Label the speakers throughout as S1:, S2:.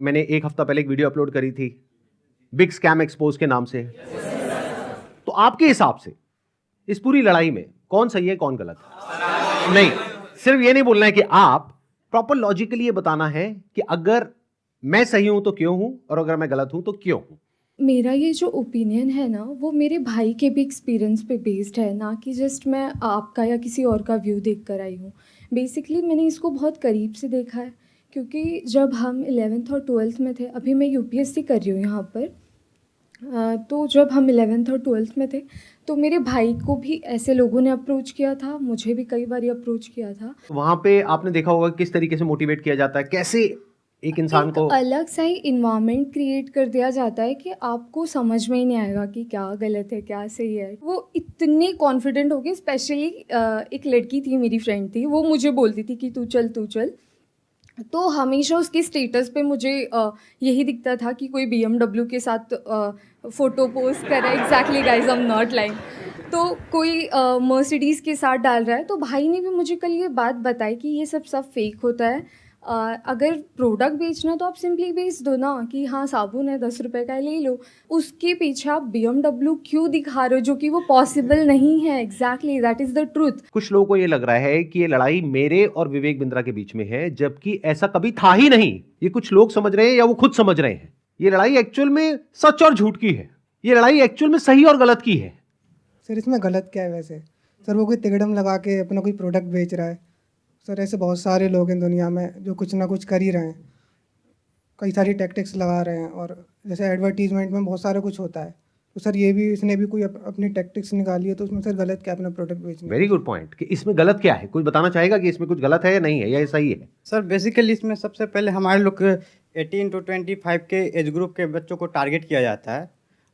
S1: मैंने एक हफ्ता पहले एक वीडियो अपलोड करी थी बिग स्कैम एक्सपोज के नाम से। तो आपके हिसाब से इस पूरी लड़ाई में कौन सही है कौन गलत है? नहीं, सिर्फ ये नहीं बोलना है कि आप प्रॉपर लॉजिकली ये बताना है कि अगर मैं सही हूं तो क्यों हूं और अगर मैं गलत हूं तो क्यों हूं।
S2: मेरा ये जो ओपिनियन है ना, वो मेरे भाई के भी एक्सपीरियंस पे बेस्ड है, ना कि जस्ट मैं आपका या किसी और का व्यू देख कर आई हूँ। बेसिकली मैंने इसको बहुत करीब से देखा है, क्योंकि जब हम 11th और 12th में थे, अभी मैं यूपीएससी कर रही हूँ यहाँ पर, तो जब हम 11th और 12th में थे तो मेरे भाई को भी ऐसे लोगों ने अप्रोच किया था, मुझे भी कई बार अप्रोच किया था।
S1: वहां पे आपने देखा होगा किस तरीके से मोटिवेट किया जाता है, कैसे एक इंसान
S2: एक
S1: को
S2: अलग सा ही इन्वायरमेंट क्रिएट कर दिया जाता है कि आपको समझ में ही नहीं आएगा कि क्या गलत है क्या सही है। वो इतने कॉन्फिडेंट हो गए, स्पेशली एक लड़की थी, मेरी फ्रेंड थी, वो मुझे बोलती थी कि तू चल तू चल। तो हमेशा उसके स्टेटस पे मुझे यही दिखता था कि कोई BMW के साथ फ़ोटो पोस्ट कर रहा है। Exactly guys, I am not lying. तो कोई मर्सिडीज़ के साथ डाल रहा है। तो भाई ने भी मुझे कल ये बात बताई कि ये सब फेक होता है। अगर प्रोडक्ट बेचना तो आप सिंपली बेच दो ना, कि हाँ साबुन है 10 रुपए का, ले लो। उसके पीछे आप BMW क्यों दिखा रहे हो, जो कि वो पॉसिबल नहीं है। Exactly, that is the truth.
S1: कुछ लोगों को ये लग रहा है कि ये लड़ाई मेरे और विवेक बिंद्रा के बीच में है, जबकि ऐसा कभी था ही नहीं। ये कुछ लोग समझ रहे हैं या वो खुद समझ रहे हैं। ये लड़ाई एक्चुअल में सच और झूठ की है। ये लड़ाई एक्चुअल में सही और गलत की है।
S3: सर इसमें गलत क्या है वैसे? सर वो कोई तिकड़म लगा के अपना कोई प्रोडक्ट बेच रहा है। सर ऐसे बहुत सारे लोग हैं दुनिया में जो कुछ ना कुछ कर ही रहे हैं, कई सारी टैक्टिक्स लगा रहे हैं। और जैसे एडवर्टीजमेंट में बहुत सारा कुछ होता है, तो सर ये भी इसने भी कोई अपनी टैक्टिक्स निकाली है, तो उसमें सर गलत क्या है अपना प्रोडक्ट बेचने
S1: वेरी गुड पॉइंट कि इसमें गलत क्या है। कोई बताना चाहेगा कि इसमें कुछ गलत है या नहीं है या ये सही है?
S4: सर बेसिकली इसमें सबसे पहले हमारे लोग 18 to 25 के एज ग्रुप के बच्चों को टारगेट किया जाता है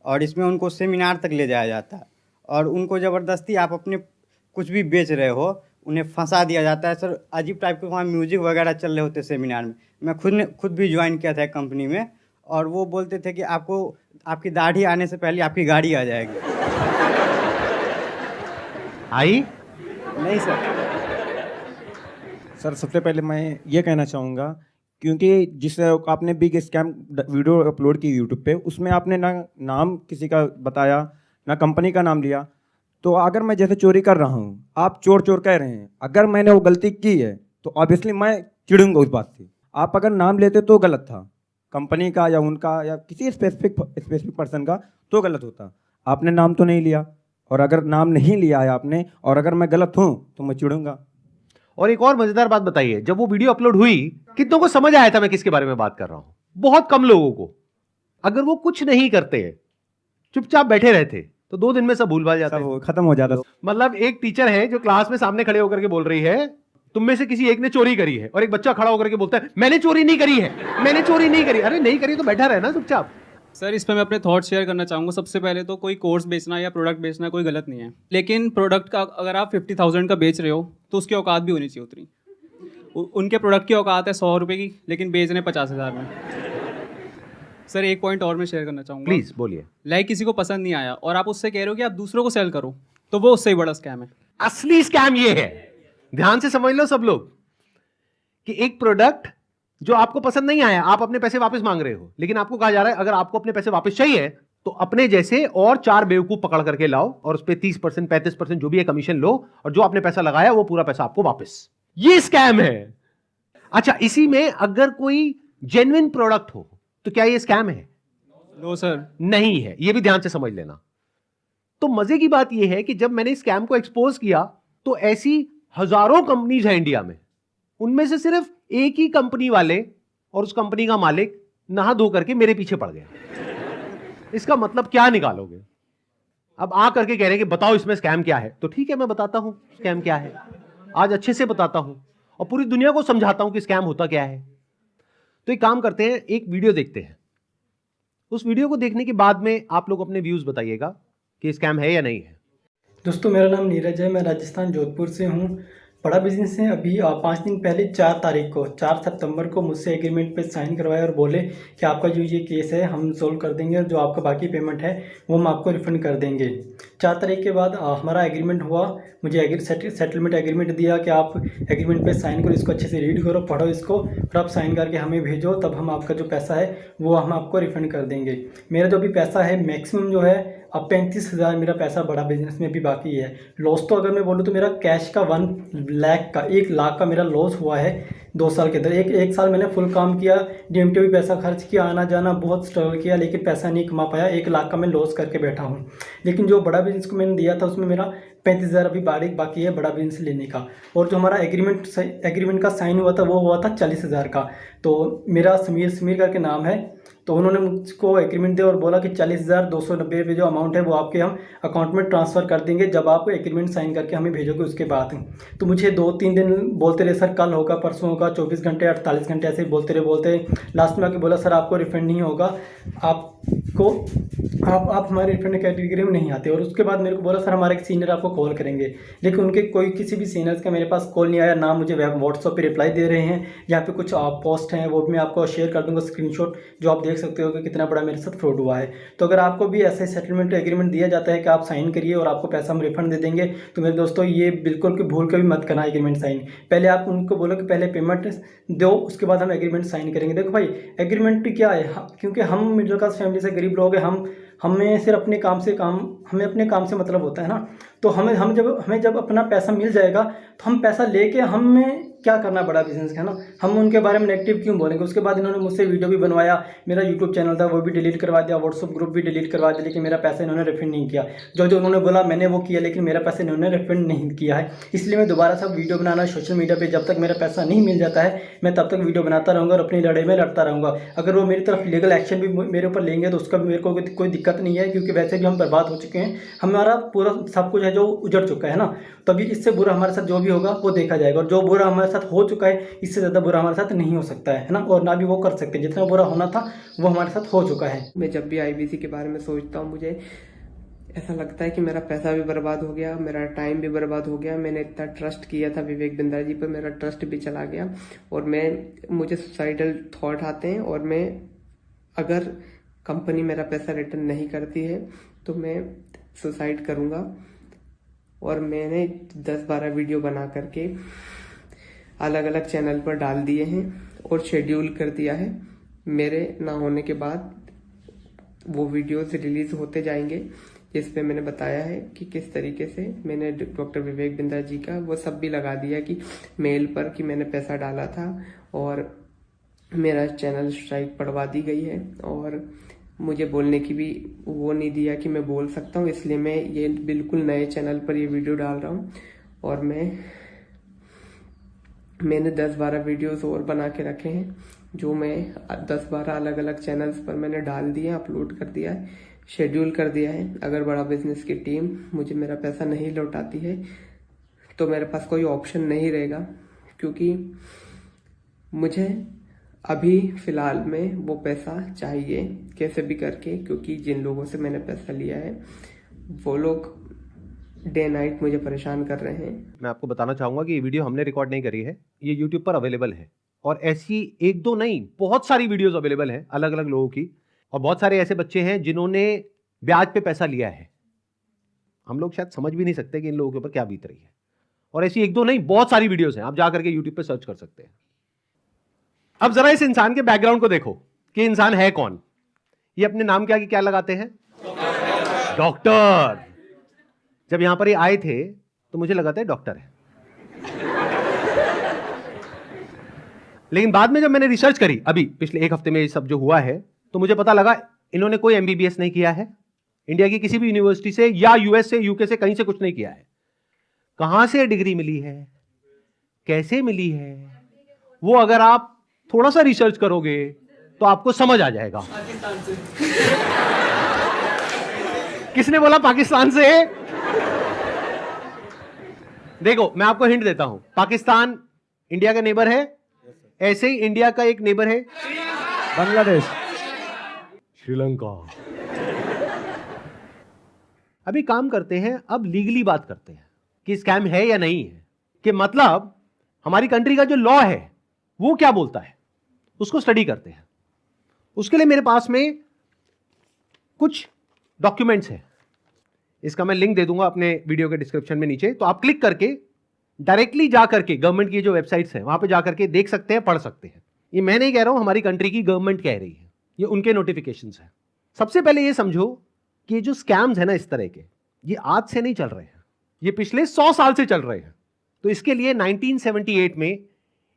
S4: और इसमें उनको सेमिनार तक ले जाया जाता है और उनको ज़बरदस्ती आप अपने कुछ भी बेच रहे हो उन्हें फंसा दिया जाता है। सर अजीब टाइप के वहाँ म्यूजिक वगैरह चल रहे होते सेमिनार में। मैं खुद भी ज्वाइन किया था कंपनी में और वो बोलते थे कि आपको आपकी दाढ़ी आने से पहले आपकी गाड़ी आ जाएगी।
S1: आई
S4: नहीं सर।
S5: सर सबसे पहले मैं ये कहना चाहूँगा, क्योंकि जिस आपने बिग स्कैम वीडियो अपलोड की यूट्यूब पे, उसमें आपने ना नाम किसी का बताया ना कंपनी का नाम लिया। तो अगर मैं जैसे चोरी कर रहा हूँ, आप चोर चोर कह रहे हैं, अगर मैंने वो गलती की है तो ऑब्वियसली मैं चिढ़ूंगा उस बात से। आप अगर नाम लेते तो गलत था, कंपनी का या उनका या किसी स्पेसिफिक पर्सन का, तो गलत होता। आपने नाम तो नहीं लिया, और अगर नाम नहीं लिया है आपने और अगर मैं गलत हूँ तो मैं चिढ़ूंगा।
S1: और एक और मजेदार बात बताइए, जब वो वीडियो अपलोड हुई कितनों को समझ आया था मैं किसके बारे में बात कर रहा हूं? बहुत कम लोगों को। अगर वो कुछ नहीं करते, चुपचाप बैठे रहते, तो 2 दिन में सब भूल भाल जाता
S5: सब खत्म हो जाता।
S1: मतलब एक टीचर है जो क्लास में सामने खड़े होकर के बोल रही है तुम में से किसी एक ने चोरी करी है, और एक बच्चा खड़ा होकर के बोलता है मैंने चोरी नहीं करी है, मैंने चोरी नहीं करी। अरे नहीं करी तो बैठा रहे ना चुपचाप।
S6: सर इस पर मैं अपने थॉट शेयर करना चाहूँगा। सबसे पहले तो कोई कोर्स बेचना या प्रोडक्ट बेचना कोई गलत नहीं है, लेकिन प्रोडक्ट का अगर आप 50,000 का बेच रहे हो तो उसकी औकात भी होनी चाहिए उतनी। उनके प्रोडक्ट की औकात है 100 रुपये की, लेकिन बेच रहे हैं 50,000 में। सर एक पॉइंट और मैं शेयर करना चाहूँगा।
S1: प्लीज बोलिए।
S6: लाइक किसी को पसंद नहीं आया और आप उससे कह रहे हो कि आप दूसरों को सेल करो, तो वो उससे ही बड़ा स्कैम है।
S1: असली स्कैम ये है, ध्यान से समझ लो सब लोग, कि एक प्रोडक्ट जो आपको पसंद नहीं आया, आप अपने पैसे वापस मांग रहे हो, लेकिन आपको कहा जा रहा है अगर आपको अपने पैसे वापस चाहिए तो अपने जैसे और 4 बेवकूफ पकड़ करके लाओ और उस पर 30% 35% जो भी है कमीशन लो, और जो आपने पैसा लगाया वो पूरा पैसा आपको वापस। ये स्कैम है। अच्छा, इसी में अगर कोई जेन्युइन प्रोडक्ट हो तो क्या ये स्कैम है?
S6: नो सर,
S1: नहीं है। ये भी ध्यान से समझ लेना। तो मजे की बात यह है कि जब मैंने स्कैम को एक्सपोज किया तो ऐसी हजारों कंपनीज हैं इंडिया में, उनमें से सिर्फ एक ही कंपनी वाले और उस कंपनी का मालिक नहा धो करके मेरे पीछे पड़ गया। इसका मतलब क्या निकालोगे? अब आ करके कह रहे हैं कि बताओ इसमें स्कैम क्या है, तो ठीक है मैं बताता हूं स्कैम क्या है। आज अच्छे से बताता हूं और पूरी दुनिया को समझाता हूं कि स्कैम होता क्या है। तो एक काम करते हैं, एक वीडियो देखते हैं। उस वीडियो को देखने के बाद में आप लोग अपने व्यूज बताइएगा कि स्कैम है या नहीं है।
S7: दोस्तों मेरा नाम नीरज है, मैं राजस्थान जोधपुर से हूँ। बड़ा बिजनेस है। अभी 5 दिन पहले 4 तारीख को 4 सितंबर को मुझसे एग्रीमेंट पे साइन करवाया और बोले कि आपका जो ये केस है हम सोल्व कर देंगे और जो आपका बाकी पेमेंट है वो हम आपको रिफंड कर देंगे। 4 तारीख के बाद हमारा एग्रीमेंट हुआ, मुझे सेटलमेंट एग्रीमेंट दिया कि आप एग्रीमेंट पे साइन करो, इसको अच्छे से रीड करो, पढ़ो इसको, फिर आप साइन करके हमें भेजो, तब हम आपका जो पैसा है वो हम आपको रिफंड कर देंगे। मेरा जो भी पैसा है मैक्सिमम जो है अब 35,000 मेरा पैसा बड़ा बिजनेस में भी बाकी है। लॉस तो अगर मैं बोलूँ तो मेरा कैश का 1 लाख का मेरा लॉस हुआ है 2 साल के अंदर। एक साल मैंने फुल काम किया, DMT भी पैसा खर्च किया, आना जाना बहुत स्ट्रगल किया, लेकिन पैसा नहीं कमा पाया। 1 लाख का मैं लॉस करके बैठा हूँ। लेकिन जो बड़ा बिजनेस को मैंने दिया था उसमें मेरा 35,000 अभी बाकी है बड़ा बिजनेस लेने का। और जो हमारा एग्रीमेंट का साइन हुआ था वो हुआ था 40,000 का। तो मेरा समीर करके नाम है, तो उन्होंने मुझको एग्रीमेंट दिया और बोला कि 40,290 रुपये जो अमाउंट है वो आपके हम अकाउंट में ट्रांसफ़र कर देंगे जब आप एग्रीमेंट साइन करके हमें भेजोगे उसके बाद। तो मुझे 2-3 दिन बोलते रहे, सर कल होगा, परसों होगा, 24 घंटे 48 घंटे ऐसे ही बोलते लास्ट में आके बोला सर आपको रिफंड नहीं होगा, आप हमारे रिफंड कैटेगरी में नहीं आते। और उसके बाद मेरे को बोला सर हमारे एक सीनियर आपको कॉल करेंगे, लेकिन उनके किसी भी सीनियर्स का मेरे पास कॉल नहीं आया, ना मुझे व्हाट्सएप पे रिप्लाई दे रहे हैं। यहाँ पे कुछ पोस्ट हैं वो भी मैं आपको शेयर कर दूंगा स्क्रीनशॉट, जो आप देख सकते हो कि कितना बड़ा मेरे साथ फ्रॉड हुआ है। तो अगर आपको भी ऐसे सेटलमेंट एग्रीमेंट दिया जाता है कि आप साइन करिए और आपको पैसा हम रिफंड दे देंगे, तो मेरे दोस्तों ये बिल्कुल भी भूल के भी मत करना एग्रीमेंट साइन। पहले आप उनको बोलो कि पहले पेमेंट दो, उसके बाद हम एग्रीमेंट साइन करेंगे। देखो भाई एग्रीमेंट क्या है, क्योंकि हम मिडिल क्लास फैमिली से गरीब लोग हैं, हमें सिर्फ अपने काम से मतलब होता है ना। तो हमें जब अपना पैसा मिल जाएगा तो हम पैसा लेके हमें क्या करना बड़ा बिजनेस है ना, हम उनके बारे में नेगेटिव क्यों बोलेंगे। उसके बाद इन्होंने मुझसे वीडियो भी बनवाया, मेरा यूट्यूब चैनल था वो भी डिलीट करवा दिया, व्हाट्सअप ग्रुप भी डिलीट करवा दिया, लेकिन मेरा पैसा इन्होंने रिफंड नहीं किया। जो उन्होंने बोला मैंने वो किया, लेकिन मेरा पैसा इन्होंने रिफंड नहीं किया है। इसलिए मैं दोबारा सब वीडियो बनाना सोशल मीडिया पर जब तक मेरा पैसा नहीं मिल जाता है मैं तब तक वीडियो बनाता रहूँगा और अपनी लड़ाई में लड़ता रहूँगा। अगर वो मेरी तरफ लीगल एक्शन भी मेरे ऊपर लेंगे तो उसका मेरे को कोई दिक्कत नहीं है, क्योंकि वैसे भी हम बर्बाद हो चुके हैं, हमारा पूरा सब कुछ है जो उजड़ चुका है ना। तभी इससे बुरा हमारे साथ जो भी होगा वो देखा जाएगा, और जो बुरा हमारे साथ हो चुका है इससे ज़्यादा बुरा हमारे साथ नहीं हो सकता है ना, और ना भी वो कर सकते। जितना बुरा होना था वो हमारे साथ हो चुका है।
S8: मैं जब भी IBC के बारे में सोचता हूँ मुझे ऐसा लगता है कि मेरा पैसा भी बर्बाद हो गया, मेरा टाइम भी बर्बाद हो गया। मैंने इतना ट्रस्ट किया था विवेक बिंद्रा जी पर, मेरा ट्रस्ट भी चला गया और मुझे सुसाइडल थॉट आते हैं। और मैं अगर कंपनी मेरा पैसा रिटर्न नहीं करती है तो मैं सुसाइड करूँगा। और मैंने 10-12 वीडियो बना करके अलग अलग चैनल पर डाल दिए हैं और शेड्यूल कर दिया है। मेरे ना होने के बाद वो वीडियोस रिलीज होते जाएंगे जिस पे मैंने बताया है कि किस तरीके से मैंने डॉक्टर विवेक बिंद्रा जी का वो सब भी लगा दिया कि मेल पर कि मैंने पैसा डाला था, और मेरा चैनल स्ट्राइक पड़वा दी गई है। और मुझे बोलने की भी वो नहीं दिया कि मैं बोल सकता हूँ, इसलिए मैं ये बिल्कुल नए चैनल पर ये वीडियो डाल रहा हूँ। और मैंने 10-12 वीडियोस और बना के रखे हैं जो मैं 10-12 अलग अलग चैनल्स पर मैंने डाल दिए, अपलोड कर दिया है, शेड्यूल कर दिया है। अगर बड़ा बिजनेस की टीम मुझे मेरा पैसा नहीं लौटाती है तो मेरे पास कोई ऑप्शन नहीं रहेगा, क्योंकि मुझे अभी फ़िलहाल में वो पैसा चाहिए कैसे भी करके, क्योंकि जिन लोगों से मैंने पैसा लिया है वो लोग डे नाइट मुझे परेशान कर रहे हैं।
S1: मैं आपको बताना चाहूँगा कि ये वीडियो हमने रिकॉर्ड नहीं करी है, ये यूट्यूब पर अवेलेबल है, और ऐसी 1-2 नहीं बहुत सारी वीडियोस अवेलेबल हैं अलग अलग लोगों की। और बहुत सारे ऐसे बच्चे हैं जिन्होंने ब्याज पे पैसा लिया है, हम लोग शायद समझ भी नहीं सकते कि इन लोगों के ऊपर क्या बीत रही है। और ऐसी 1-2 नहीं बहुत सारी वीडियोस हैं, आप जा करके यूट्यूब पे सर्च कर सकते हैं। अब जरा इस इंसान के बैकग्राउंड को देखो कि इंसान है कौन। ये अपने नाम के आगे क्या लगाते हैं? डॉक्टर। जब यहां पर ये आए थे तो मुझे लगा था डॉक्टर है, लेकिन बाद में जब मैंने रिसर्च करी अभी पिछले 1 हफ्ते में ये सब जो हुआ है, तो मुझे पता लगा इन्होंने कोई MBBS नहीं किया है इंडिया की किसी भी यूनिवर्सिटी से, या US से, UK से, कहीं से कुछ नहीं किया है। कहां से डिग्री मिली है, कैसे मिली है, वो अगर आप थोड़ा सा रिसर्च करोगे तो आपको समझ आ जाएगा।
S6: पाकिस्तान से।
S1: किसने बोला पाकिस्तान से? देखो मैं आपको हिंट देता हूं, पाकिस्तान इंडिया का नेबर है, ऐसे ही इंडिया का एक नेबर है
S5: बांग्लादेश,
S1: श्रीलंका। अभी काम करते हैं, अब लीगली बात करते हैं कि स्कैम है या नहीं है। कि मतलब हमारी कंट्री का जो लॉ है वो क्या बोलता है, उसको स्टडी करते हैं। उसके लिए मेरे पास में कुछ डॉक्यूमेंट्स हैं, इसका मैं लिंक दे दूंगा अपने वीडियो के डिस्क्रिप्शन में नीचे, तो आप क्लिक करके डायरेक्टली जा करके गवर्नमेंट की जो वेबसाइट्स हैं वहां पे जा करके देख सकते हैं, पढ़ सकते हैं। ये मैं नहीं कह रहा हूं, हमारी कंट्री की गवर्नमेंट कह रही है, ये उनके नोटिफिकेशंस हैं। सबसे पहले ये समझो कि ये जो स्कैम्स है ना इस तरह के, ये आज से नहीं चल रहे हैं, ये पिछले 100 साल से चल रहे हैं। तो इसके लिए 1978 में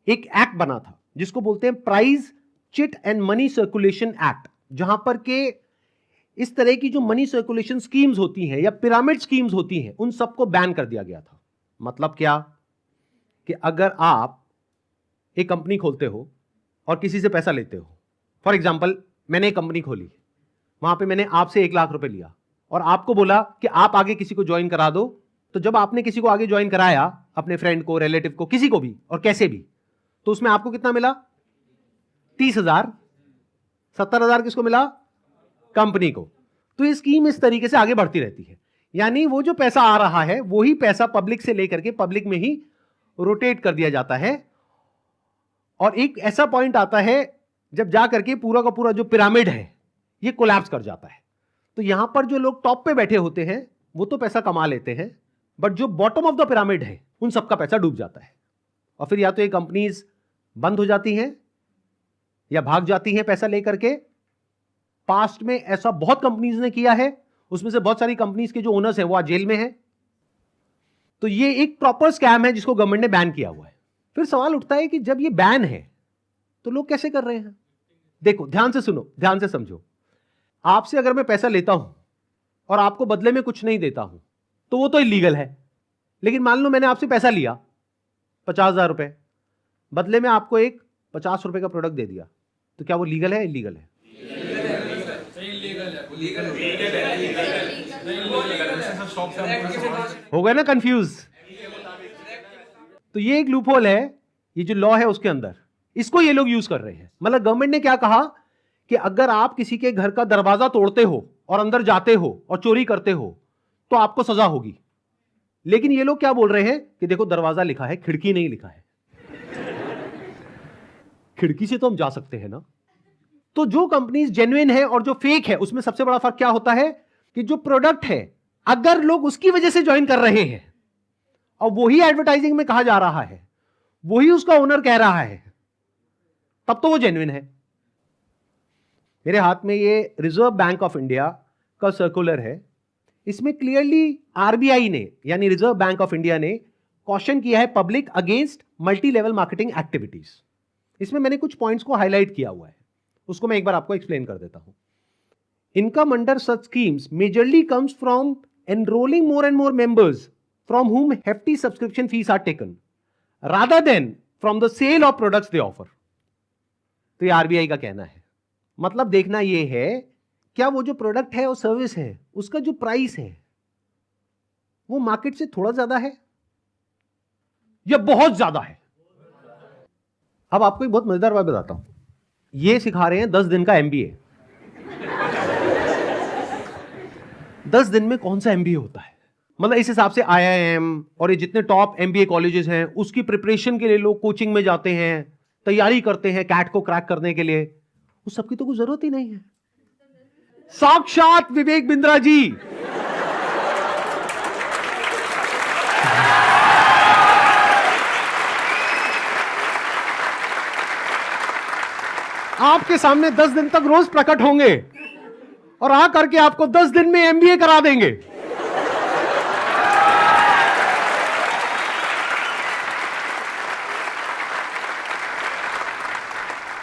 S1: एक एक्ट बना था जिसको बोलते हैं prize chit and money circulation act, जहां पर के इस तरह की जो मनी सर्कुलेशन स्कीम्स होती हैं या पिरामिड स्कीम्स होती हैं उन सबको बैन कर दिया गया था। मतलब क्या कि अगर आप एक कंपनी खोलते हो और किसी से पैसा लेते हो, फॉर एग्जांपल मैंने एक कंपनी खोली, वहां पे मैंने आपसे 1 लाख रुपए लिया और आपको बोला कि आप आगे किसी को ज्वाइन करा दो, तो जब आपने किसी को आगे ज्वाइन कराया, अपने फ्रेंड को, रिलेटिव को, किसी को भी और कैसे भी, तो उसमें आपको कितना मिला? 30,000। 70,000 किसको मिला? कंपनी को। तो ये स्कीम इस तरीके से आगे बढ़ती रहती है, यानी वो जो पैसा आ रहा है वही पैसा पब्लिक से लेकर के पब्लिक में ही रोटेट कर दिया जाता है। और एक ऐसा पॉइंट आता है जब जा करके पूरा का पूरा जो पिरामिड है ये कोलैप्स कर जाता है। तो यहां पर जो लोग टॉप पे बैठे होते हैं वो तो पैसा कमा लेते हैं, बट जो बॉटम ऑफ द पिरामिड है उन सबका पैसा डूब जाता है। और फिर या तो ये कंपनीज बंद हो जाती हैं या भाग जाती हैं पैसा लेकर के। पास्ट में ऐसा बहुत कंपनीज ने किया है, उसमें से बहुत सारी कंपनीज के जो ओनर्स हैं वो आज जेल में हैं। तो ये एक प्रॉपर स्कैम है जिसको गवर्नमेंट ने बैन किया हुआ है। फिर सवाल उठता है कि जब ये बैन है तो लोग कैसे कर रहे हैं? देखो, ध्यान से सुनो, ध्यान से समझो। आपसे अगर मैं पैसा लेता हूं और आपको बदले में कुछ नहीं देता हूं तो वो तो इलीगल है। लेकिन मान लो मैंने आपसे पैसा लिया 50,000 रुपए, बदले में आपको एक 50 रुपए का प्रोडक्ट दे दिया, तो क्या वो लीगल है? इलीगल है? हो गए ना कंफ्यूज? तो ये एक लूपहोल है, ये जो लॉ है उसके अंदर, इसको ये लोग यूज कर रहे हैं। मतलब गवर्नमेंट ने क्या कहा कि अगर आप किसी के घर का दरवाजा तोड़ते हो और अंदर जाते हो और चोरी करते हो तो आपको सजा होगी। लेकिन ये लोग क्या बोल रहे हैं कि देखो दरवाजा लिखा है, खिड़की नहीं लिखा है। खिड़की से तो हम जा सकते हैं ना। तो जो कंपनीज जेन्युइन है और जो फेक है उसमें सबसे बड़ा फर्क क्या होता है कि जो प्रोडक्ट है अगर लोग उसकी वजह से ज्वाइन कर रहे हैं और वही एडवर्टाइजिंग में कहा जा रहा है, वही उसका ओनर कह रहा है, तब तो वो जेन्युइन है। मेरे हाथ में ये रिजर्व बैंक ऑफ इंडिया का सर्कुलर है। इसमें क्लियरली आरबीआई ने यानी रिजर्व बैंक ऑफ इंडिया ने कॉशन किया है public against multi level marketing activities. इसमें मैंने कुछ पॉइंट्स को हाईलाइट किया हुआ है, उसको मैं एक बार आपको एक्सप्लेन कर देता हूं। Income under such schemes majorly comes from enrolling more and more members from whom hefty subscription fees are taken rather than from the sale of products they offer। तो ये आरबीआई का कहना है। मतलब देखना ये है क्या वो जो प्रोडक्ट है और सर्विस है उसका जो प्राइस है वो मार्केट से थोड़ा ज्यादा है या बहुत ज्यादा है। अब आपको एक बहुत मजेदार बात बताता हूं। ये सिखा रहे हैं 10 दिन का एमबीए। 10 दिन में कौन सा एमबीए होता है? मतलब इस हिसाब से आईआईएम और ये जितने टॉप एमबीए कॉलेजेस हैं उसकी प्रिपरेशन के लिए लोग कोचिंग में जाते हैं, तैयारी करते हैं कैट को क्रैक करने के लिए, उस सबकी तो कोई जरूरत ही नहीं है। साक्षात विवेक बिंद्रा जी आपके सामने 10 दिन तक रोज प्रकट होंगे और आ करके आपको 10 दिन में एमबीए करा देंगे।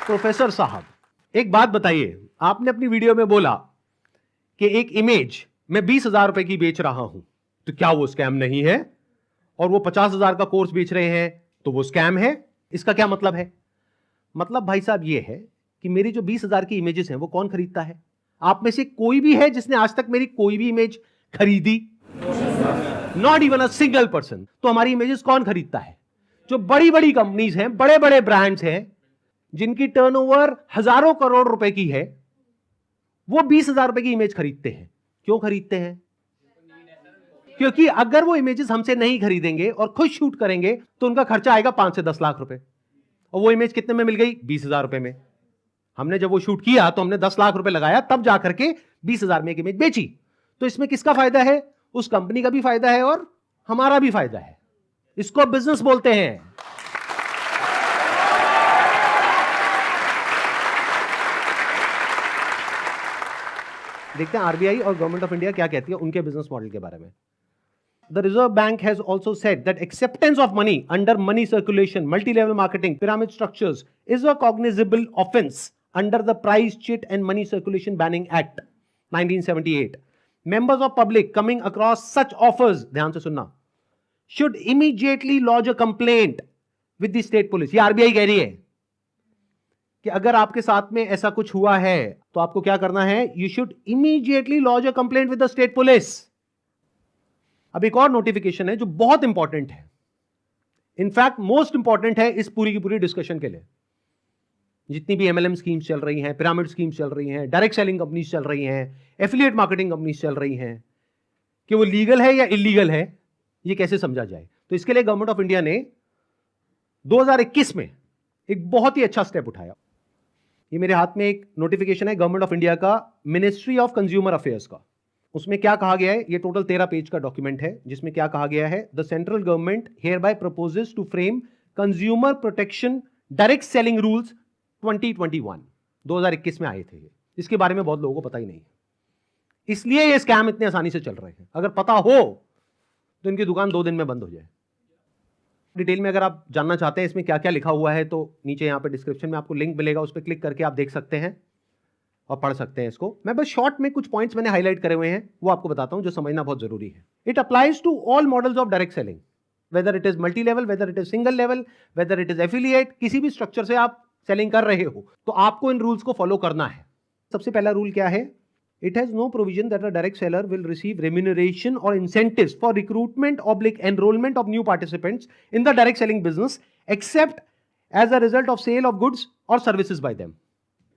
S1: प्रोफेसर साहब एक बात बताइए, आपने अपनी वीडियो में बोला कि एक इमेज मैं 20,000 रुपए की बेच रहा हूं, तो क्या वो स्कैम नहीं है? और वो 50,000 का कोर्स बेच रहे हैं तो वो स्कैम है? इसका क्या मतलब है? मतलब भाई साहब ये है कि मेरी जो 20,000 की इमेजेस हैं वो कौन खरीदता है? आप में से कोई भी है जिसने आज तक मेरी कोई भी इमेज खरीदी? Not even a single person. तो हमारी इमेजेस कौन खरीदता है? जो बड़ी बड़ी कंपनीज हैं, बड़े बड़े ब्रांड्स हैं जिनकी टर्नओवर हजारों करोड़ रुपए की है, वो 20,000 रुपए की इमेज खरीदते हैं। क्यों खरीदते हैं? क्योंकि अगर वो इमेजेस हमसे नहीं खरीदेंगे और खुद शूट करेंगे तो उनका खर्चा आएगा 5 से 10 लाख रुपए, और वो इमेज कितने में मिल गई? 20,000 रुपए में। हमने जब वो शूट किया तो हमने 10 लाख रुपए लगाया, तब जाकर के 20,000 में एक इमेज बेची। तो इसमें किसका फायदा है? उस कंपनी का भी फायदा है और हमारा भी फायदा है। इसको बिजनेस बोलते हैं। देखते हैं आरबीआई और गवर्नमेंट ऑफ इंडिया क्या कहती है उनके बिजनेस मॉडल के बारे में। The Reserve Bank has also said that acceptance of money under money circulation, multi-level marketing, pyramid structures is a cognizable offense under the Price Cheat and Money Circulation Banning Act 1978. Members of public coming across such offers, ध्यान से सुनना, should immediately lodge a complaint with the state police. ये RBI कह रही है कि अगर आपके साथ में ऐसा कुछ हुआ है तो आपको क्या करना है? You should immediately lodge a complaint with the state police. अब एक और नोटिफिकेशन है जो बहुत इंपॉर्टेंट है, इनफैक्ट मोस्ट इंपॉर्टेंट है इस पूरी की पूरी डिस्कशन के लिए। जितनी भी एमएलएम स्कीम्स चल रही हैं, पिरामिड स्कीम्स चल रही हैं, डायरेक्ट सेलिंग कंपनीज चल रही हैं, एफिलिएट मार्केटिंग कंपनीज चल रही हैं, कि वो लीगल है या इलीगल है, ये कैसे समझा जाए। तो इसके लिए गवर्नमेंट ऑफ इंडिया ने 2021 में एक बहुत ही अच्छा स्टेप उठाया। ये मेरे हाथ में एक नोटिफिकेशन है गवर्नमेंट ऑफ इंडिया का, मिनिस्ट्री ऑफ कंज्यूमर अफेयर्स का। उसमें क्या कहा गया है? ये टोटल 13 पेज का डॉक्यूमेंट है, जिसमें क्या कहा गया है? The central government hereby proposes to frame consumer protection direct selling rules 2021 में आए थे। इसके बारे में बहुत लोगों को पता ही नहीं है, इसलिए ये स्कैम इतने आसानी से चल रहे हैं। अगर पता हो तो इनकी दुकान 2 दिन में बंद हो जाए। डिटेल में अगर आप जानना चाहते हैं इसमें क्या क्या लिखा हुआ है तो नीचे यहाँ पे डिस्क्रिप्शन में आपको लिंक मिलेगा, उस पर क्लिक करके आप देख सकते हैं और पढ़ सकते हैं इसको। मैं बस शॉर्ट में कुछ पॉइंट्स मैंने हाईलाइट करे हुए हैं, वो आपको बताता हूं जो समझना बहुत जरूरी है। It applies to all models of direct selling, whether it is multi level, whether it is single level, whether it is affiliate, किसी भी स्ट्रक्चर से आप सेलिंग कर रहे हो तो आपको इन रूल्स को फॉलो करना है। सबसे पहला रूल क्या है? It has no provision that a direct seller will receive remuneration or incentives for recruitment oblique enrolment of new participants in the direct selling business except as a result of sale of goods or services by them.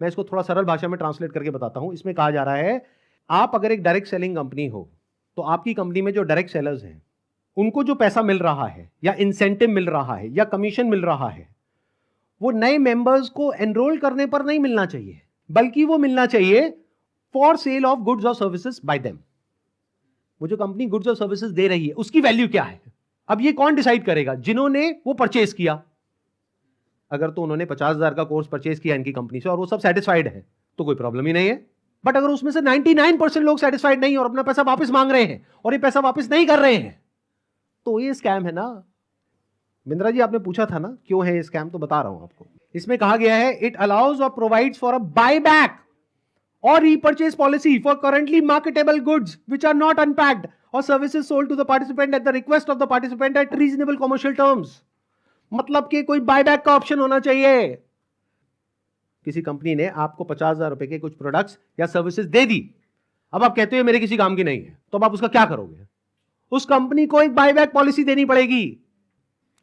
S1: मैं इसको थोड़ा सरल भाषा में translate करके बताता हूं। इसमें कहा जा रहा है, आप अगर एक डायरेक्ट सेलिंग कंपनी हो तो आपकी कंपनी में जो डायरेक्ट सेलर्स हैं उनको जो पैसा मिल रहा है या इंसेंटिव मिल रहा है या कमीशन मिल रहा है, वो नए मेंबर्स को एनरोल करने पर नहीं मिलना चाहिए, बल्कि वो मिलना चाहिए for sale of goods or services by them. वो जो कंपनी गुड्स और सर्विसेज दे रही है उसकी वैल्यू क्या है? अब ये कौन डिसाइड करेगा? जिन्होंने वो परचेज किया। अगर तो उन्होंने 50,000 का कोर्स परचेज किया इनकी कंपनी से और वो सब सेटिस्फाइड है तो कोई प्रॉब्लम ही नहीं है। बट अगर उसमें से 99% लोग सेटिस्फाइड नहीं और अपना पैसा वापस मांग रहे हैं और ये पैसा वापस नहीं कर रहे हैं तो ये स्कैम है ना। बिंद्रा जी आपने पूछा था ना क्यों है ये स्कैम, तो बता रहा हूं आपको। इसमें कहा गया है, इट अलाउज और provides for a buy back or repurchase policy for currently marketable goods which are not unpacked or services sold to the participant at the request of the participant at reasonable commercial terms। मतलब कि कोई buyback का option होना चाहिए। किसी company ने आपको 50,000 रुपए के कुछ प्रोडक्ट्स या सर्विसेज दे दी, अब आप कहते हो मेरे किसी काम की नहीं है, तो अब आप उसका क्या करोगे? उस कंपनी को एक बायबैक पॉलिसी देनी पड़ेगी।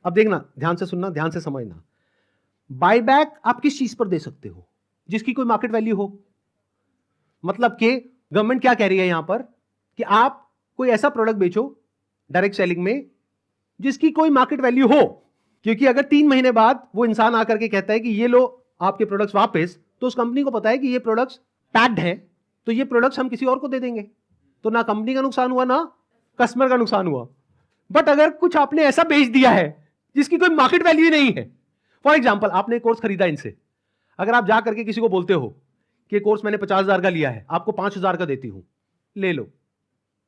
S1: अब देखना, ध्यान से सुनना, ध्यान से समझना। बायबैक आप किस चीज पर दे सकते हो? जिसकी कोई मार्केट वैल्यू हो। मतलब कि गवर्नमेंट क्या कह रही है यहां पर कि आप कोई ऐसा प्रोडक्ट बेचो डायरेक्ट सेलिंग में जिसकी कोई मार्केट वैल्यू हो, क्योंकि अगर 3 महीने बाद वो इंसान आकर के कहता है कि ये लो आपके प्रोडक्ट्स वापस, तो उस कंपनी को पता है कि ये प्रोडक्ट्स पैक्ड हैं, तो ये प्रोडक्ट्स हम किसी और को दे देंगे, तो ना कंपनी का नुकसान हुआ ना कस्टमर का नुकसान हुआ। बट अगर कुछ आपने ऐसा बेच दिया है जिसकी कोई मार्केट वैल्यू नहीं है, फॉर एग्जाम्पल आपने कोर्स खरीदा इनसे, अगर आप जा करके किसी को बोलते हो कि कोर्स मैंने 50,000 का लिया है, आपको 5,000 का देती हूं, ले लो,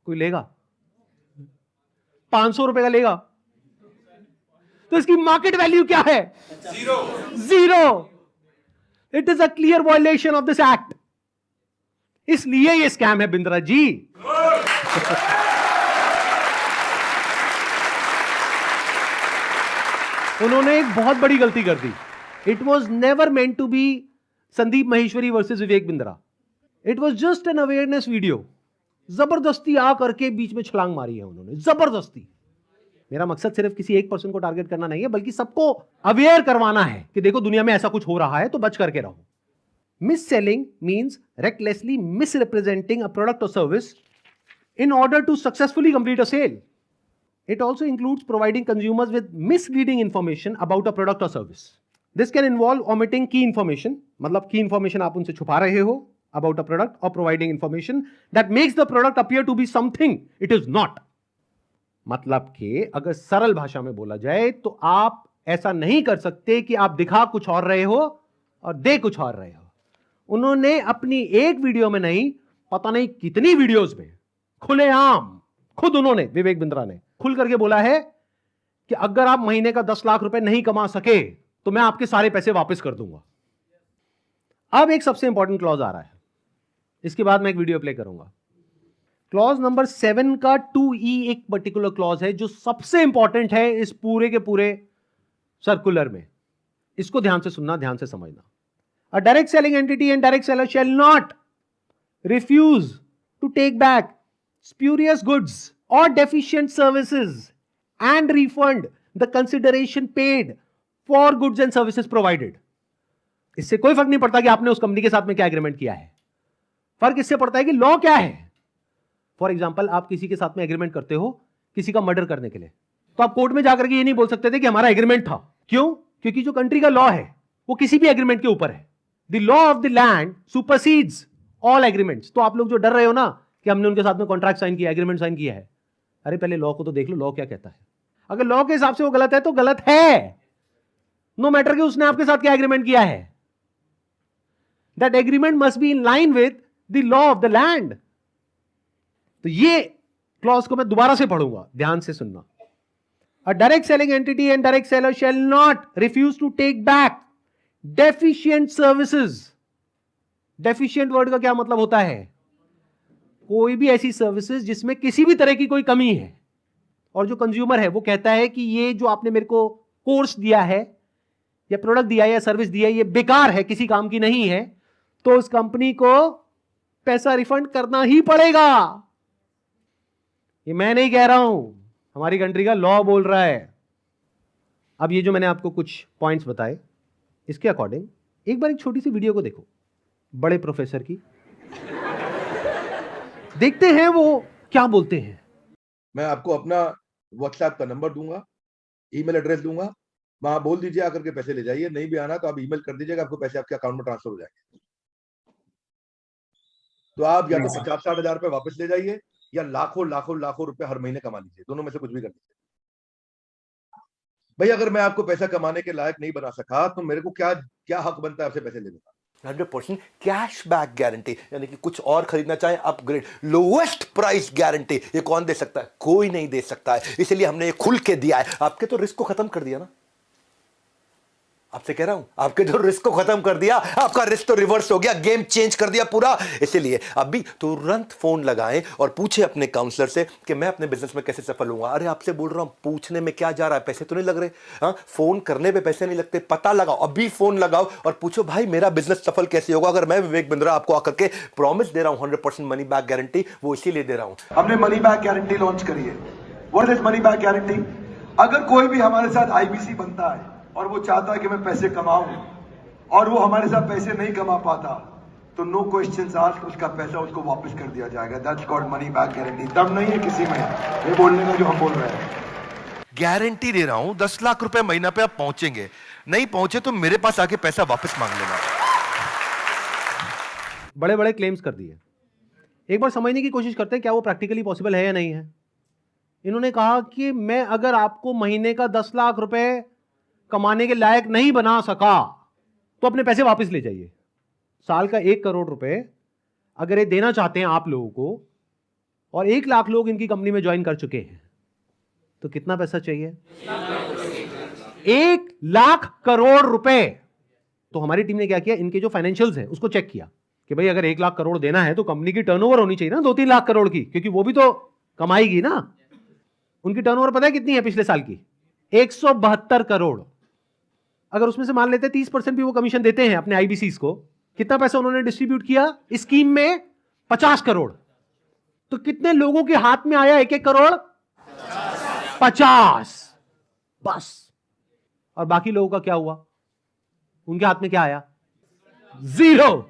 S1: कोई लेगा? 500 रुपए का लेगा? तो इसकी मार्केट वैल्यू क्या है? Zero. It is a clear violation of this act. इसलिए ये स्कैम है बिंद्रा जी। उन्होंने एक बहुत बड़ी गलती कर दी। It was never meant to be Sandeep Maheshwari versus Vivek Bindra. It was just an awareness video. जबरदस्ती आकर के बीच में छलांग मारी है उन्होंने, जबरदस्ती। मेरा मकसद सिर्फ किसी एक पर्सन को टारगेट करना नहीं है, बल्कि सबको अवेयर करवाना है कि देखो दुनिया में ऐसा कुछ हो रहा है, तो बच करके रहो। Miss selling means recklessly misrepresenting a product or service in order to successfully complete a sale. It also includes providing consumers with misleading information about a product or service. This can involve omitting key information, मतलब key information आप उनसे छुपा रहे हो about a product, or providing information that makes the product appear to be something it is not. मतलब कि अगर सरल भाषा में बोला जाए तो आप ऐसा नहीं कर सकते कि आप दिखा कुछ और रहे हो और दे कुछ और रहे हो। उन्होंने अपनी एक वीडियो में नहीं, पता नहीं कितनी वीडियोस में खुलेआम खुद उन्होंने, विवेक बिंद्रा ने खुल करके बोला है कि अगर आप महीने का 10 लाख रुपए नहीं कमा सके तो मैं आपके सारे पैसे वापस कर दूंगा। अब एक सबसे इंपॉर्टेंट क्लॉज आ रहा है, इसके बाद मैं एक वीडियो प्ले करूंगा। क्लॉज नंबर 7 का 2E एक पर्टिकुलर क्लॉज है जो सबसे इंपॉर्टेंट है इस पूरे के पूरे सर्कुलर में। इसको ध्यान से सुनना, ध्यान से समझना। A direct selling entity and direct seller shall not refuse to take back spurious goods or deficient services and refund the consideration paid for goods and services provided. इससे कोई फर्क नहीं पड़ता कि आपने उस कंपनी के साथ में क्या एग्रीमेंट किया है, फर्क इससे पड़ता है कि लॉ क्या है। फॉर एग्जाम्पल, आप किसी के साथ में एग्रीमेंट करते हो किसी का मर्डर करने के लिए, तो आप कोर्ट में जाकर के ये नहीं बोल सकते थे कि हमारा एग्रीमेंट था। क्यों? क्योंकि जो कंट्री का लॉ है वो किसी भी एग्रीमेंट के ऊपर है। The law of the land supersedes all agreements. तो आप लोग जो डर रहे हो ना कि हमने उनके साथ में कॉन्ट्रैक्ट साइन किया, एग्रीमेंट साइन किया है, अरे पहले लॉ को तो देख लो, लॉ क्या कहता है। अगर लॉ के हिसाब से वो गलत है तो गलत है, नो मैटर कि उसने आपके साथ क्या एग्रीमेंट किया है। That agreement must be in line with the law of the land. तो ये क्लॉज को मैं दोबारा से पढ़ूंगा, ध्यान से सुनना। A direct selling entity and direct seller shall not refuse to take back deficient services. Deficient word का क्या मतलब होता है? कोई भी ऐसी सर्विसेज जिसमें किसी भी तरह की कोई कमी है और जो कंज्यूमर है वो कहता है कि ये जो आपने मेरे को कोर्स दिया है या प्रोडक्ट दिया है या सर्विस दिया है ये बेकार है, किसी काम की नहीं है, तो उस कंपनी को पैसा रिफंड करना ही पड़ेगा। ये मैं नहीं कह रहा हूं, हमारी कंट्री का लॉ बोल रहा है। अब ये जो मैंने आपको कुछ पॉइंट्स बताए, इसके अकॉर्डिंग एक बार एक छोटी सी वीडियो को देखो, बड़े प्रोफेसर की, देखते हैं वो क्या बोलते हैं।
S9: मैं आपको अपना व्हाट्सएप का नंबर दूंगा, ईमेल एड्रेस दूंगा, वहां बोल दीजिए आकर के पैसे ले जाइए। नहीं भी आना तो आप ईमेल कर दीजिएगा, आपको पैसे आपके अकाउंट में ट्रांसफर हो जाएंगे। तो आप या तो 50-60 हजार रुपए वापस ले जाइए या लाखों लाखों लाखों रुपए हर महीने कमा लीजिए, दोनों में से कुछ भी कर लीजिए। भाई अगर मैं आपको पैसा कमाने के लायक नहीं बना सका तो मेरे को क्या हक बनता है आपसे पैसे लेने का?
S10: 100% कैश बैक गारंटी, यानी कि कुछ और खरीदना चाहे अपग्रेड, लोएस्ट प्राइस गारंटी। ये कौन दे सकता है? कोई नहीं दे सकता है, इसलिए हमने ये खुल के दिया है। आपके तो रिस्क को खत्म कर दिया ना, आपसे कह रहा हूं, आपके जो रिस्क को खत्म कर दिया, आपका रिस्क तो रिवर्स हो गया, गेम चेंज कर दिया पूरा। इसीलिए अभी तुरंत फोन लगाएं और पूछे अपने काउंसलर से कि मैं अपने बिजनेस में कैसे सफल होऊंगा। अरे आपसे बोल रहा हूं, पूछने में क्या जा रहा है, पैसे तो नहीं लग रहे। हाँ, फोन करने पे पैसे नहीं लगते, पता लगाओ, अभी फोन लगाओ और पूछो भाई मेरा बिजनेस सफल कैसे होगा। अगर मैं विवेक बिंद्रा आपको आकर के प्रॉमिस दे रहा हूं 100% मनी बैक गारंटी, वो इसीलिए दे रहा हूं।
S11: हमने मनी बैक गारंटी लॉन्च करी है। What is money back guarantee? अगर कोई भी हमारे साथ आईबीसी बनता है और वो चाहता है कि मैं पैसे कमाऊं और वो हमारे साथ पैसे नहीं कमा पाता, तो नो क्वेश्चंस आस्क्ड, उसका पैसा उसको वापस कर दिया जाएगा। That's called money back guarantee. दम नहीं है किसी में ये बोलने का जो हम बोल रहे हैं।
S10: गारंटी दे रहा हूं, 10 लाख रुपए महीना पे आप पहुंचेंगे, नहीं पहुंचे तो मेरे पास आके पैसा वापस मांग लेना।
S1: बड़े बड़े क्लेम्स कर दिए, एक बार समझने की कोशिश करते हैं क्या वो प्रैक्टिकली पॉसिबल है या नहीं है। इन्होंने कहा कि मैं अगर आपको महीने का 10 लाख रुपए कमाने के लायक नहीं बना सका तो अपने पैसे वापस ले जाइए। साल का 1 करोड़ रुपए अगर ये देना चाहते हैं आप लोगों को और 1 लाख लोग इनकी कंपनी में ज्वाइन कर चुके हैं, तो कितना पैसा चाहिए? 1 लाख करोड़ रुपए। तो हमारी टीम ने क्या किया, इनके जो फाइनेंशियल्स हैं उसको चेक किया कि भाई अगर 1 लाख करोड़ देना है तो कंपनी की टर्नओवर होनी चाहिए ना 2-3 लाख करोड़ की, क्योंकि वो भी तो कमाएगी ना। उनकी टर्नओवर पता है कितनी है पिछले साल की? 172 करोड़। अगर उसमें से मान लेते 30% भी वो कमीशन देते हैं अपने आईबीसीज को, कितना पैसा उन्होंने डिस्ट्रीब्यूट किया इस स्कीम में? 50 करोड़। तो कितने लोगों के हाथ में आया 1-1 करोड़? 50 बस। और बाकी लोगों का क्या हुआ? उनके हाथ में क्या आया? 0।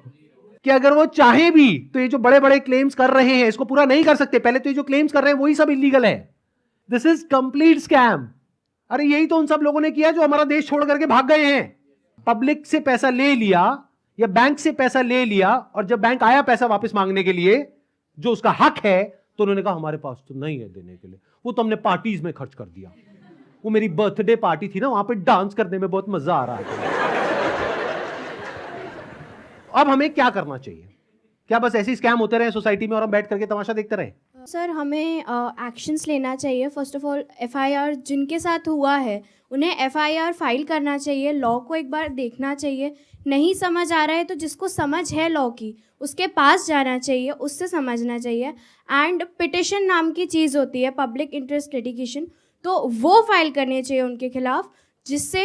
S1: कि अगर वो चाहे भी तो ये जो बड़े बड़े क्लेम्स कर रहे हैं इसको पूरा नहीं कर सकते। पहले तो ये जो क्लेम्स कर रहे हैं वही सब इलीगल है। This is complete scam. अरे यही तो उन सब लोगों ने किया जो हमारा देश छोड़ करके भाग गए हैं। पब्लिक से पैसा ले लिया या बैंक से पैसा ले लिया, और जब बैंक आया पैसा वापस मांगने के लिए जो उसका हक है, तो उन्होंने कहा हमारे पास तो नहीं है देने के लिए, वो तो हमने पार्टीज में खर्च कर दिया। वो मेरी बर्थडे पार्टी थी ना, वहां पे डांस करने में बहुत मजा आ रहा था। अब हमें क्या करना चाहिए? क्या बस ऐसे स्कैम होते रहे सोसाइटी में और हम बैठ करके तमाशा देखते रहे?
S12: सर, हमें एक्शंस लेना चाहिए। फर्स्ट ऑफ ऑल एफआईआर जिनके साथ हुआ है उन्हें एफआईआर फाइल करना चाहिए। लॉ को एक बार देखना चाहिए। नहीं समझ आ रहा है तो जिसको समझ है लॉ की उसके पास जाना चाहिए, उससे समझना चाहिए। एंड पिटिशन नाम की चीज़ होती है, पब्लिक इंटरेस्ट लिटिगेशन, तो वो फाइल करनी चाहिए उनके खिलाफ, जिससे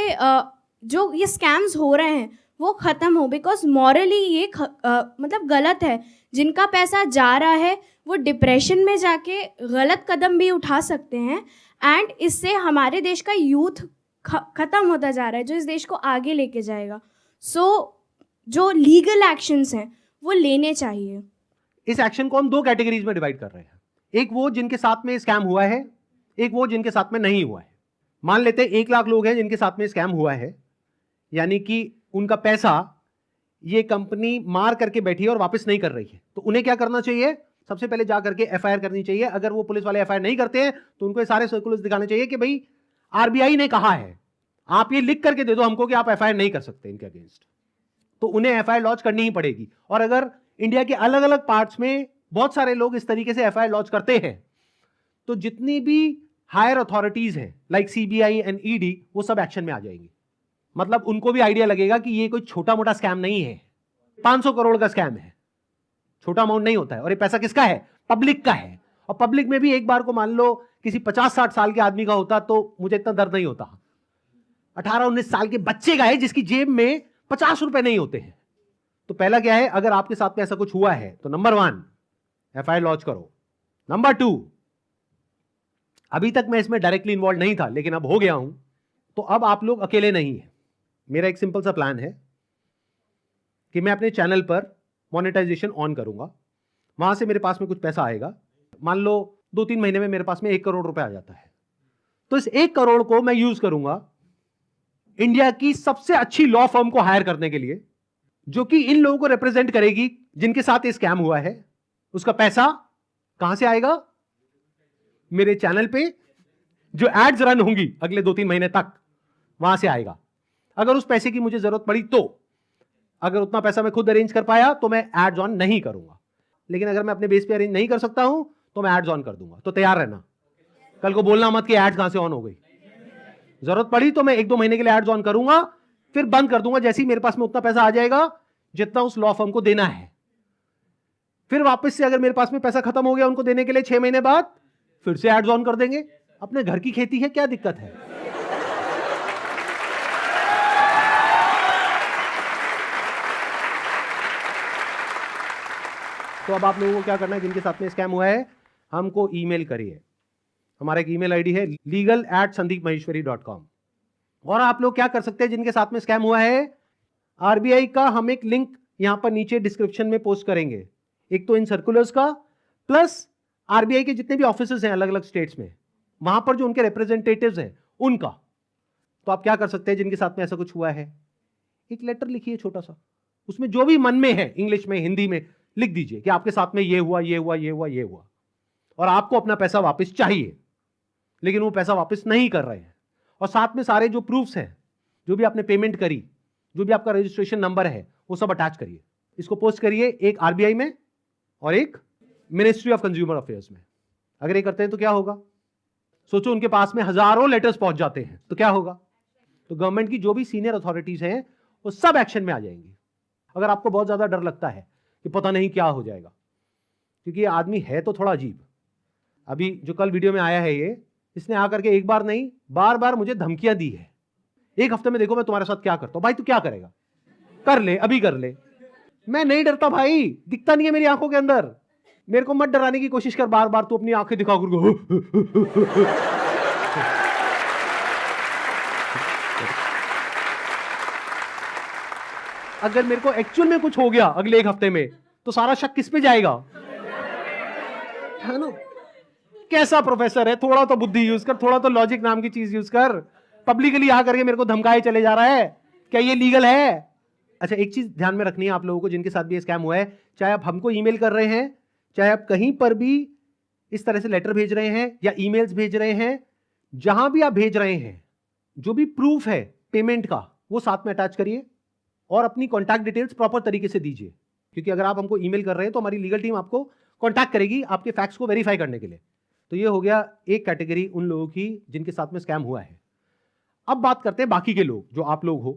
S12: जो ये स्कैम्स हो रहे हैं वो ख़त्म हो। बिकॉज मॉरली ये मतलब गलत है। जिनका पैसा जा रहा है वो डिप्रेशन में जाके गलत कदम भी उठा सकते हैं, एंड इससे हमारे देश का यूथ ख़त्म होता जा रहा है जो इस देश को आगे लेके जाएगा। सो जो लीगल एक्शंस हैं वो लेने चाहिए।
S1: इस एक्शन को हम दो कैटेगरीज में डिवाइड कर रहे हैं। एक वो जिनके साथ में स्कैम हुआ है, एक वो जिनके साथ में नहीं हुआ है। मान लेते हैं 1 लाख लोग हैं जिनके साथ में स्कैम हुआ है, यानी कि उनका पैसा ये कंपनी मार करके बैठी है और वापस नहीं कर रही है। तो उन्हें क्या करना चाहिए? सबसे पहले जा करके एफआईआर करनी चाहिए। अगर वो पुलिस वाले एफआईआर नहीं करते हैं तो उनको सारे सर्कुलर्स दिखाने चाहिए कि भाई आरबीआई ने कहा है, आप ये लिख करके दे दो हमको कि आप एफआईआर नहीं कर सकते इनके अगेंस्ट। तो उन्हें एफआईआर लॉन्च करनी ही पड़ेगी। और अगर इंडिया के अलग अलग पार्ट्स में बहुत सारे लोग इस तरीके से एफआईआर लॉन्च करते हैं, तो जितनी भी हायर अथॉरिटीज हैं लाइक सीबीआई एंड ईडी, वो सब एक्शन में आ जाएंगी। मतलब उनको भी आइडिया लगेगा कि ये कोई छोटा मोटा स्कैम नहीं है, 500 करोड़ का स्कैम है, छोटा अमाउंट नहीं होता है। और ये पैसा किसका है? पब्लिक का है। और पब्लिक में भी एक बार को मान लो किसी 50-60 साल के आदमी का होता तो मुझे इतना दर्द नहीं होता। 18-19 साल के बच्चे का है जिसकी जेब में 50 रुपए नहीं होते हैं। तो पहला क्या है, अगर आपके साथ में ऐसा कुछ हुआ है तो नंबर 1 एफआईआर लॉन्च करो। नंबर 2, अभी तक मैं इसमें डायरेक्टली इन्वॉल्व नहीं था लेकिन अब हो गया हूं, तो अब आप लोग अकेले नहीं है। मेरा एक सिंपल सा प्लान है कि मैं अपने चैनल पर मोनेटाइजेशन ऑन करूंगा, वहां से मेरे पास में कुछ पैसा आएगा। मान लो 2-3 महीने में मेरे पास में 1 करोड़ रुपए आ जाता है, तो इस 1 करोड़ को मैं यूज करूंगा इंडिया की सबसे अच्छी लॉ फर्म को हायर करने के लिए, जो कि इन लोगों को रिप्रेजेंट करेगी जिनके साथ ये स्कैम हुआ है। उसका पैसा कहां से आएगा? मेरे चैनल पे जो एड्स रन होंगी अगले 2-3 महीने तक, वहां से आएगा। अगर उस पैसे की मुझे जरूरत पड़ी तो, अगर उतना पैसा मैं खुद अरेंज कर पाया तो मैं एड्स ऑन नहीं करूंगा, लेकिन अगर मैं अपने बेस पे अरेंज नहीं कर सकता हूं तो मैं एड्स ऑन कर दूंगा। तो तैयार रहना, कल को बोलना मत कि एड्स कहां से ऑन हो गई। जरूरत पड़ी तो मैं 1-2 महीने के लिए एड्स ऑन करूंगा, फिर बंद कर दूंगा जैसे ही मेरे पास में उतना पैसा आ जाएगा जितना उस लॉ फर्म को देना है। फिर वापस से अगर मेरे पास में पैसा खत्म हो गया उनको देने के लिए 6 महीने बाद, फिर से एड्स ऑन कर देंगे। अपने घर की खेती है, क्या दिक्कत है? तो अब आप लोगों को क्या करना है, जिनके साथ में स्कैम हुआ है हमको ईमेल करिए। हमारा एक ईमेल आईडी है legal@sandeepmaheshwari.com। और आप लोग क्या कर सकते हैं जिनके साथ में स्कैम हुआ है, आरबीआई का हम एक लिंक यहां पर नीचे डिस्क्रिप्शन में पोस्ट करेंगे, एक तो इन सर्कुलर्स का, प्लस आरबीआई के जितने भी ऑफिसेज हैं अलग अलग स्टेट्स में, वहां पर जो उनके रिप्रेजेंटेटिव्स हैं उनका। तो आप क्या कर सकते हैं जिनके साथ में ऐसा कुछ हुआ है, एक लेटर लिखिए छोटा सा, उसमें जो भी मन में है इंग्लिश में हिंदी में लिख दीजिए कि आपके साथ में ये हुआ, ये हुआ, ये हुआ, ये हुआ, और आपको अपना पैसा वापस चाहिए, लेकिन वो पैसा वापस नहीं कर रहे हैं। और साथ में सारे जो प्रूफ्स हैं, जो भी आपने पेमेंट करी, जो भी आपका रजिस्ट्रेशन नंबर है, वो सब अटैच करिए। इसको पोस्ट करिए, एक आरबीआई में और एक मिनिस्ट्री ऑफ कंज्यूमर अफेयर्स में। अगर ये करते हैं तो क्या होगा? सोचो उनके पास में हजारों लेटर्स पहुंच जाते हैं तो क्या होगा? तो गवर्नमेंट की जो भी सीनियर अथॉरिटीज हैं वो सब एक्शन में आ जाएंगी। अगर आपको बहुत ज्यादा डर लगता है कि पता नहीं क्या हो जाएगा, क्योंकि ये आदमी है तो थोड़ा अजीब। अभी जो कल वीडियो में आया है ये, इसने आकर के एक बार नहीं बार बार मुझे धमकियां दी है, 1 हफ्ते में देखो मैं तुम्हारे साथ क्या करता हूं। भाई तू क्या करेगा? कर ले, अभी कर ले। मैं नहीं डरता भाई, दिखता नहीं है मेरी आंखों के अंदर। मेरे को मत डराने की कोशिश कर बार बार, तू अपनी आंखें दिखा कर। अगर मेरे को एक्चुअल में कुछ हो गया अगले 1 हफ्ते में, तो सारा शक किस पे जाएगा? है ना? कैसा प्रोफेसर है? थोड़ा तो बुद्धि यूज कर, थोड़ा तो लॉजिक नाम की चीज यूज कर। पब्लिकली आ करके मेरे को धमकाए चले जा रहा है, क्या ये लीगल है? अच्छा, एक चीज ध्यान में रखनी है आप लोगों को जिनके साथ भी स्कैम हुआ है, चाहे आप हमको ईमेल कर रहे हैं, चाहे आप कहीं पर भी इस तरह से लेटर भेज रहे हैं या ईमेल्स भेज रहे हैं, जहां भी आप भेज रहे हैं, जो भी प्रूफ है पेमेंट का वो साथ में अटैच करिए और अपनी कॉन्टैक्ट डिटेल्स प्रॉपर तरीके से दीजिए, क्योंकि अगर आप हमको ईमेल कर रहे हैं तो हमारी लीगल टीम आपको कॉन्टैक्ट करेगी आपके फैक्ट्स को वेरीफाई करने के लिए। तो ये हो गया एक कैटेगरी उन लोगों की जिनके साथ में स्कैम हुआ है। अब बात करते हैं बाकी के लोग, जो आप लोग हो।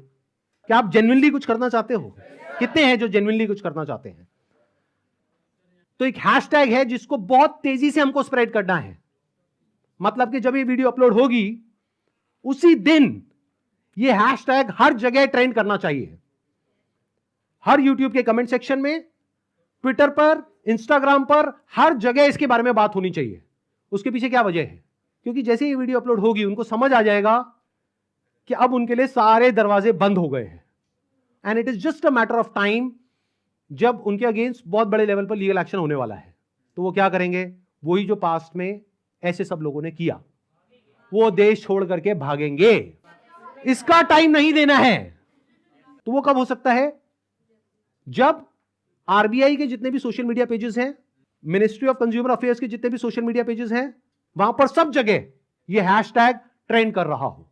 S1: क्या आप जेन्युइनली कुछ करना चाहते हो? कितने हैं जो जेन्युइनली कुछ करना चाहते हैं? तो एक हैशटैग है जिसको बहुत तेजी से हमको स्प्रेड करना है। मतलब कि जब ये वीडियो अपलोड होगी उसी दिन ये हैशटैग हर जगह ट्रेंड करना चाहिए। हर यूट्यूब के कमेंट सेक्शन में, ट्विटर पर, इंस्टाग्राम पर, हर जगह इसके बारे में बात होनी चाहिए। उसके पीछे क्या वजह है? क्योंकि जैसे ये वीडियो अपलोड होगी उनको समझ आ जाएगा कि अब उनके लिए सारे दरवाजे बंद हो गए हैं, and it is just a matter of time जब उनके अगेंस्ट बहुत बड़े लेवल पर लीगल एक्शन होने वाला है। तो वो क्या करेंगे? वही जो पास्ट में ऐसे सब लोगों ने किया, वो देश छोड़ करके भागेंगे। इसका टाइम नहीं देना है। तो वो कब हो सकता है? जब आरबीआई के जितने भी सोशल मीडिया पेजेस हैं, मिनिस्ट्री ऑफ कंज्यूमर अफेयर्स के जितने भी सोशल मीडिया पेजेस हैं, वहां पर सब जगह ये हैशटैग ट्रेंड कर रहा हो,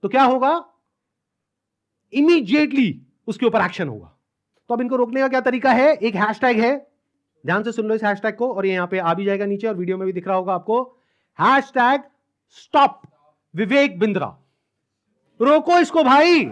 S1: तो क्या होगा? इमीडिएटली उसके ऊपर एक्शन होगा। तो अब इनको रोकने का क्या तरीका है? एक हैशटैग है, ध्यान से सुन लो इस हैशटैग को, और ये यहां पे आ भी जाएगा नीचे और वीडियो में भी दिख रहा होगा आपको। Hashtag stop Vivek Bindra. रोको इसको भाई।